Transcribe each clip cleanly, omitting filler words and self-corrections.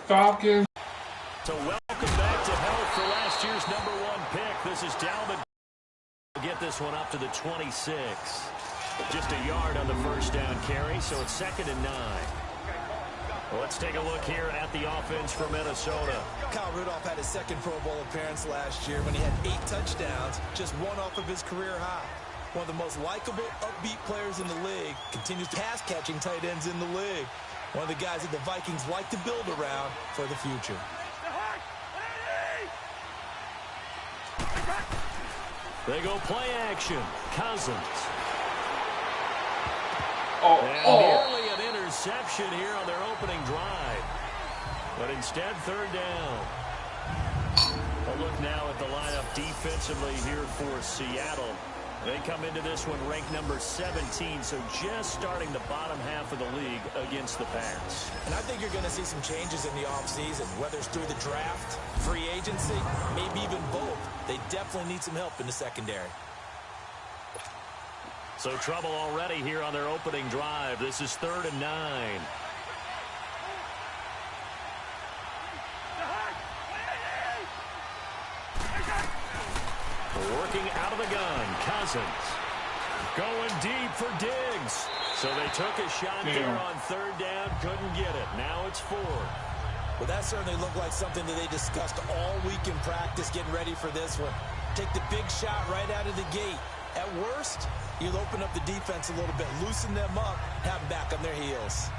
Falcons. So welcome back to health for last year's #1 pick. This is Dalvin. Get this one up to the 26. Just a yard on the first down carry, so it's 2nd and 9. Well, let's take a look here at the offense for Minnesota. Kyle Rudolph had his 2nd Pro Bowl appearance last year when he had 8 touchdowns, just 1 off of his career high. One of the most likable, upbeat players in the league. Continues pass-catching tight ends in the league. One of the guys that the Vikings like to build around for the future. They go play action. Cousins. Nearly an interception here on their opening drive. But instead, 3rd down. A look now at the lineup defensively here for Seattle. They come into this one ranked number 17, so just starting the bottom half of the league against the pass. And I think you're going to see some changes in the offseason, whether it's through the draft, free agency, maybe even both. They definitely need some help in the secondary. So trouble already here on their opening drive. This is 3rd and 9. Working out of the gun, Cousins. Going deep for Diggs. So they took a shot there on 3rd down, couldn't get it. Now it's 4th. Well, that certainly looked like something that they discussed all week in practice, getting ready for this one. Take the big shot right out of the gate. At worst, you'll open up the defense a little bit, loosen them up, have them back on their heels.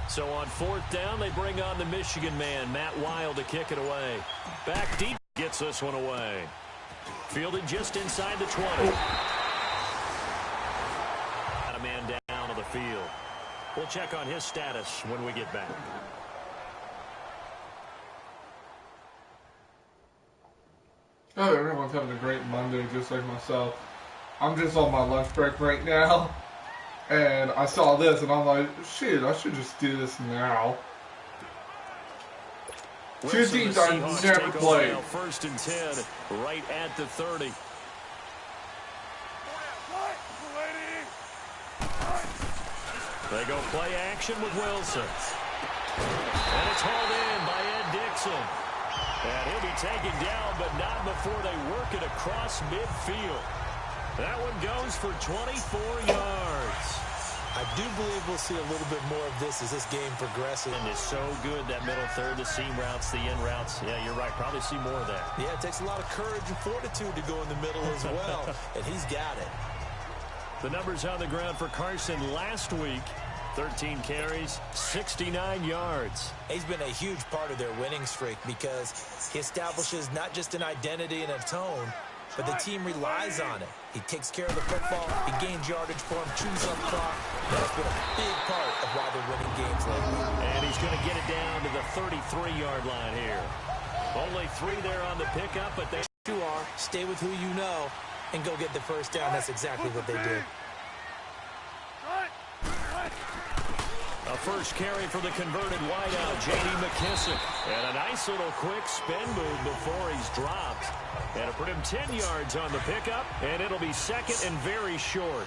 So on 4th down, they bring on the Michigan man, Matt Wild, to kick it away. Back deep, gets this one away. Fielded just inside the 20. Got a man down on the field. We'll check on his status when we get back. Oh, everyone's having a great Monday, just like myself. I'm just on my lunch break right now. And I saw this, and I'm like, shit, I should just do this now. Two teams I never played. 1st and 10, right at the 30. They go play action with Wilson. And it's hauled in by Ed Dixon. And he'll be taken down, but not before they work it across midfield. That one goes for 24 yards. I do believe we'll see a little bit more of this as this game progresses. And it's so good, that middle third, the seam routes, the in routes. Yeah, you're right. Probably see more of that. Yeah, it takes a lot of courage and fortitude to go in the middle as well. And he's got it. The numbers on the ground for Carson last week. 13 carries, 69 yards. He's been a huge part of their winning streak because he establishes not just an identity and a tone, but the team relies on it. He takes care of the football. He gains yardage for him, chews up clock. That's been a big part of why they're winning games lately. And he's going to get it down to the 33-yard line here. Only 3 there on the pickup, but they you are. Stay with who you know and go get the first down. That's exactly what they did. A first carry for the converted wideout, J.D. McKissick. And a nice little quick spin move before he's dropped. And it'll put him 10 yards on the pickup, and it'll be 2nd and very short.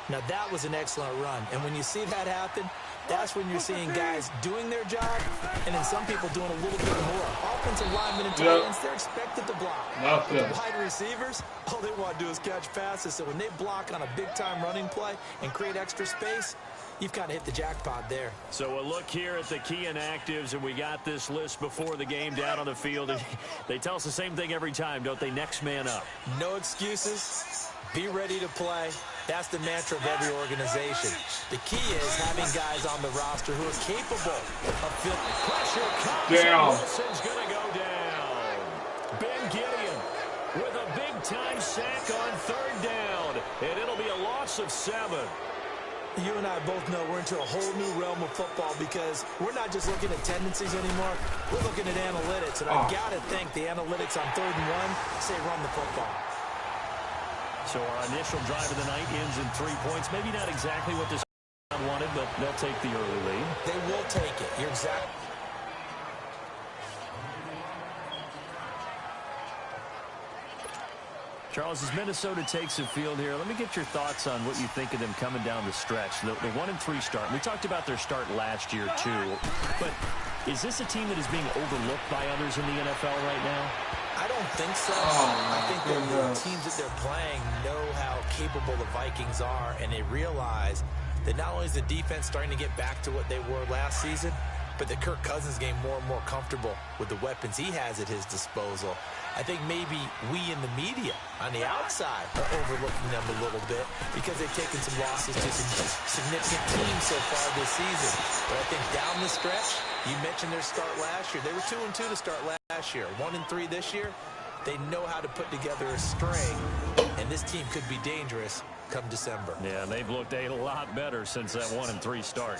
Now, that was an excellent run. And when you see that happen, that's when you're seeing guys doing their job, and then some people doing a little bit more. Offensive linemen and tight ends, they're expected to block. But the wide receivers, all they want to do is catch passes. So when they block on a big-time running play and create extra space, you've kind of hit the jackpot there. So a look here at the key inactives, and we got this list before the game down on the field. They tell us the same thing every time, don't they? Next man up. No excuses. Be ready to play. That's the mantra of every organization. The key is having guys on the roster who are capable of filling. Pressure comes, and Wilson's going to go down. Ben Gideon with a big-time sack on 3rd down, and it'll be a loss of 7. You and I both know we're into a whole new realm of football because we're not just looking at tendencies anymore. We're looking at analytics, and I've got to think the analytics on 3rd and 1 say run the football. So our initial drive of the night ends in 3 points. Maybe not exactly what this wanted, but they'll take the early lead. They will take it. You're exactly. Charles, as Minnesota takes the field here, let me get your thoughts on what you think of them coming down the stretch. The 1-3 start. We talked about their start last year, too. But is this a team that is being overlooked by others in the NFL right now? I don't think so. I think the teams that they're playing know how capable the Vikings are, and they realize that not only is the defense starting to get back to what they were last season, but that Kirk Cousins getting more and more comfortable with the weapons he has at his disposal. I think maybe we in the media on the outside are overlooking them a little bit because they've taken some losses to some significant teams so far this season. But I think down the stretch, you mentioned their start last year. They were 2-2 to start last year. 1-3 this year. They know how to put together a string, and this team could be dangerous come December. Yeah, they've looked a lot better since that 1-3 start.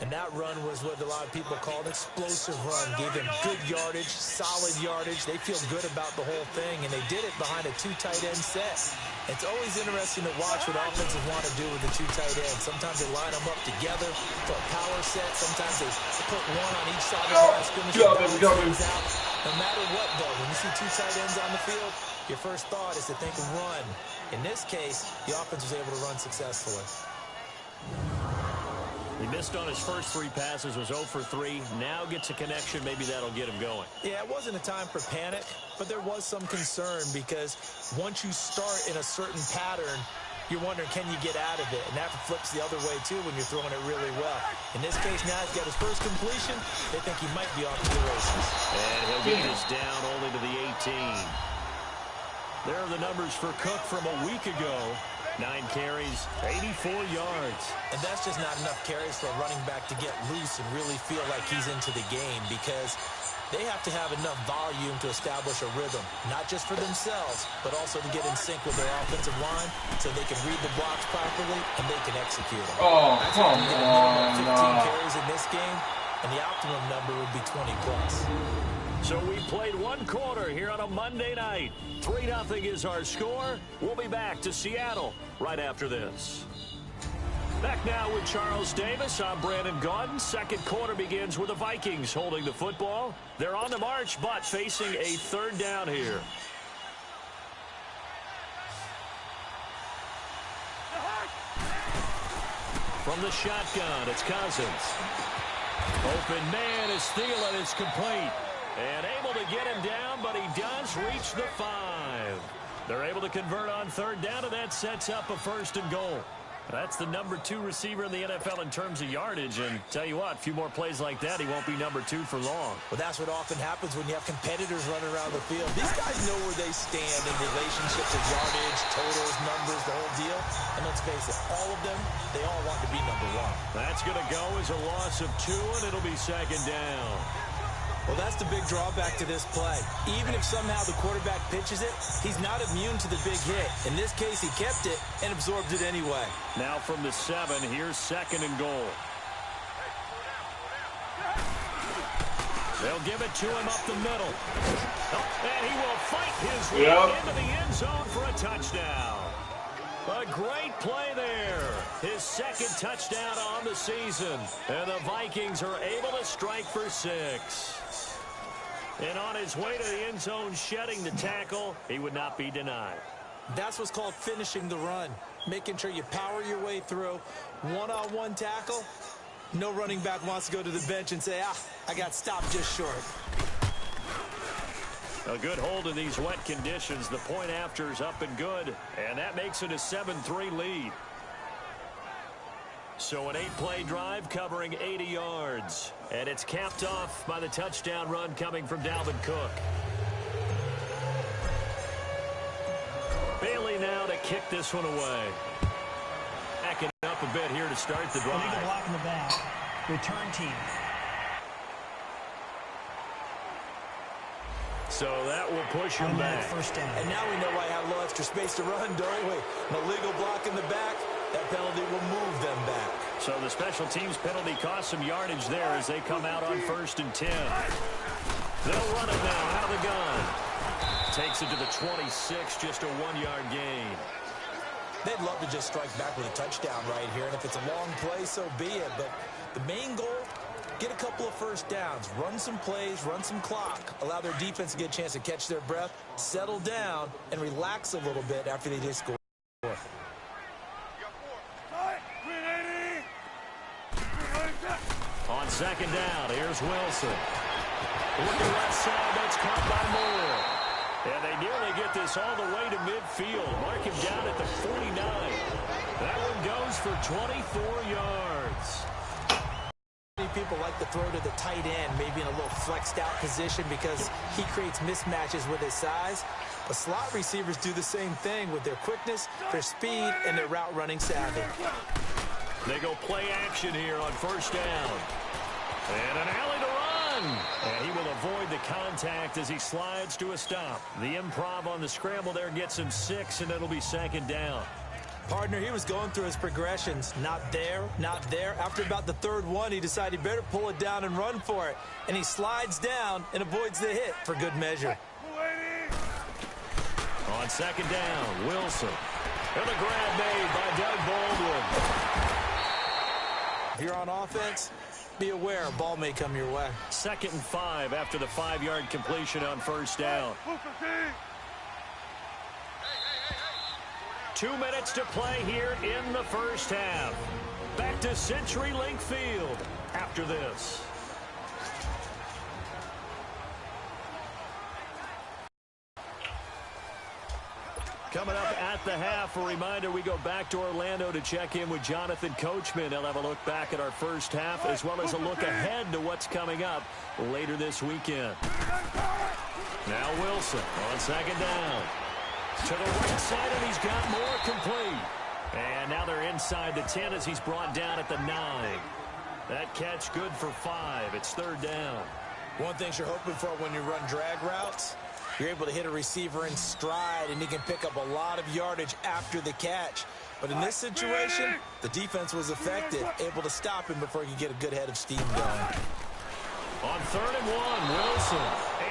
And that run was what a lot of people call an explosive run. Gave them good yardage, solid yardage. They feel good about the whole thing, and they did it behind a 2 tight end set. It's always interesting to watch what offenses want to do with the 2 tight ends. Sometimes they line them up together for a power set. Sometimes they put one on each side of the line scrimmage. No matter what, though, when you see 2 tight ends on the field, your first thought is to think run. In this case, the offense was able to run successfully. He missed on his first 3 passes, was 0 for 3. Now gets a connection. Maybe that'll get him going. Yeah, it wasn't a time for panic, but there was some concern because once you start in a certain pattern, you're wondering, can you get out of it? And that flips the other way, too, when you're throwing it really well. In this case, now he's got his first completion. They think he might be off to the races. And he'll get this down only to the 18. There are the numbers for Cook from a week ago. 9 carries, 84 yards. And that's just not enough carries for a running back to get loose and really feel like he's into the game because they have to have enough volume to establish a rhythm, not just for themselves, but also to get in sync with their offensive line so they can read the blocks properly and they can execute them. Oh, come on. 15 carries in this game, and the optimum number would be 20 plus. So we played 1 quarter here on a Monday night. 3-0 is our score. We'll be back to Seattle right after this. Back now with Charles Davis. I'm Brandon Gaudin. Second quarter begins with the Vikings holding the football. They're on the march, but facing a 3rd down here. From the shotgun, it's Cousins. Open man is Thielen. It's complete. And able to get him down, but he does reach the 5. They're able to convert on 3rd down, and that sets up a 1st and goal. That's the number 2 receiver in the NFL in terms of yardage. And tell you what, a few more plays like that, he won't be number 2 for long. Well, that's what often happens when you have competitors running around the field. These guys know where they stand in relationship to yardage, totals, numbers, the whole deal. And let's face it, all of them, they all want to be number 1. That's going to go as a loss of 2, and it'll be 2nd down. Well, that's the big drawback to this play. Even if somehow the quarterback pitches it, he's not immune to the big hit. In this case, he kept it and absorbed it anyway. Now from the 7, here's 2nd and goal. They'll give it to him up the middle. Oh, and he will fight his way into the end zone for a touchdown. A great play there. His 2nd touchdown on the season. And the Vikings are able to strike for 6. And on his way to the end zone, shedding the tackle, he would not be denied. That's what's called finishing the run. Making sure you power your way through. One-on-one tackle. No running back wants to go to the bench and say, I got stopped just short. A good hold in these wet conditions. The point after is up and good. And that makes it a 7-3 lead. So an 8-play drive covering 80 yards. And it's capped off by the touchdown run coming from Dalvin Cook. Bailey now to kick this one away. Backing up a bit here to start the drive. Illegal block in the back. Return team. So that will push him back. First down. And now we know why I have a little extra space to run, don't we? An illegal block in the back. That penalty will move them back. So the special teams penalty cost some yardage there as they come out on 1st and 10. They'll run it now out of the gun. Takes it to the 26, just a 1-yard gain. They'd love to just strike back with a touchdown right here. And if it's a long play, so be it. But the main goal, Get a couple of first downs, run some plays, run some clock, allow their defense to get a chance to catch their breath, settle down, and relax a little bit after they just score. On second down, here's Wilson. Looking left side, that's caught by Moore. And they nearly get this all the way to midfield. Mark him down at the 49. That one goes for 24 yards. Many people like to throw to the tight end, maybe in a little flexed out position because he creates mismatches with his size. But slot receivers do the same thing with their quickness, their speed, and their route running savvy. They go play action here on first down. And an alley to run. And he will avoid the contact as he slides to a stop. The improv on the scramble there gets him 6, and it'll be second down. Partner, he was going through his progressions. Not there, not there. After about the third one, he decided he better pull it down and run for it. And he slides down and avoids the hit for good measure. On second down, Wilson. And the grab made by Doug Baldwin. If you're on offense, be aware a ball may come your way. 2nd and 5 after the 5-yard completion on first down. 2 minutes to play here in the first half. Back to CenturyLink Field after this. Coming up at the half, a reminder, we go back to Orlando to check in with Jonathan Coachman. He'll have a look back at our first half as well as a look ahead to what's coming up later this weekend. Now Wilson on second down. To the right side, and he's got more complete. And now they're inside the 10 as he's brought down at the 9. That catch good for 5. It's third down. One thing you're hoping for when you run drag routes, you're able to hit a receiver in stride, and he can pick up a lot of yardage after the catch. But in this situation, the defense was effective, able to stop him before he could get a good head of steam going. On 3rd and 1, Wilson.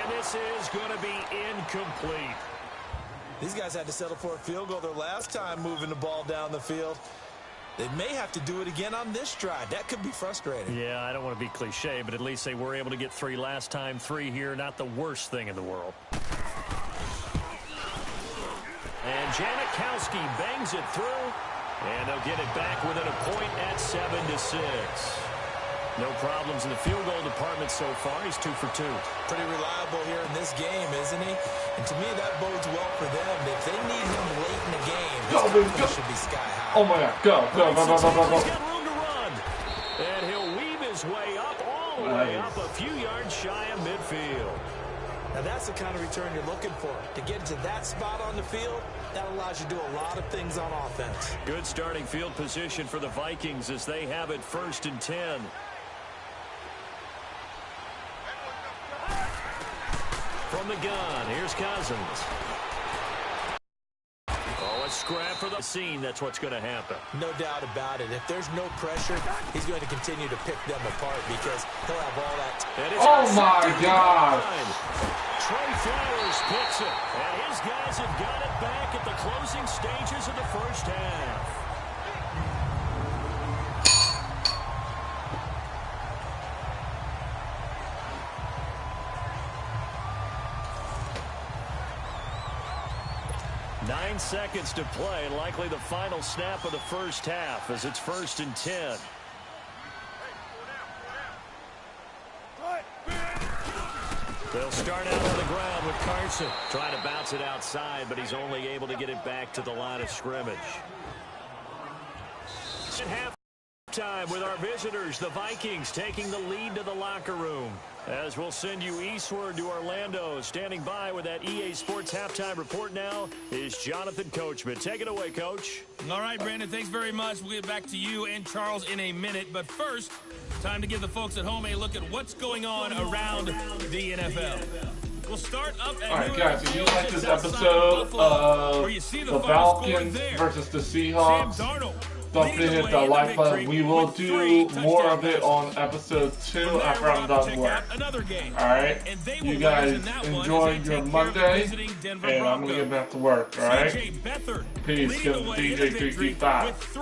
And this is going to be incomplete. These guys had to settle for a field goal their last time moving the ball down the field. They may have to do it again on this drive. That could be frustrating. Yeah, I don't want to be cliche, but at least they were able to get 3 last time. 3 here, not the worst thing in the world. And Janikowski bangs it through, and they'll get it back within a point at 7-6. No problems in the field goal department so far. He's 2 for 2. Pretty reliable here in this game, isn't he? And to me, that bodes well for them. If they need him late in the game, his confidence should be sky high. Oh my God, go. He's got room to run. And he'll weave his way up, all the way up, a few yards shy of midfield. Now that's the kind of return you're looking for. To get to that spot on the field, that allows you to do a lot of things on offense. Good starting field position for the Vikings as they have it 1st and 10. From the gun, here's Cousins. Oh, a scrap for the scene. That's what's going to happen. No doubt about it. If there's no pressure, he's going to continue to pick them apart because he'll have all that. Oh, my God. Trey Flowers picks it, and his guys have got it back at the closing stages of the first half. Nine seconds to play, and likely the final snap of the first half as it's 1st and 10. They'll start out on the ground with Carson. Trying to bounce it outside, but he's only able to get it back to the line of scrimmage. At halftime with our visitors, the Vikings taking the lead to the locker room. As we'll send you eastward to Orlando. Standing by with that EA Sports halftime report now is Jonathan Coachman. Take it away, Coach. All right, Brandon, thanks very much. We'll get back to you and Charles in a minute. But first, time to give the folks at home a look at what's going on around the NFL. We'll start up at All right, guys, if you like this episode of the Falcons versus the Seahawks, don't forget to hit the like button. We will do more of it on episode 2 after I'm done work. Alright? You guys enjoy your Monday, and I'm going to get back to work. Alright? Peace. Kevindj325's.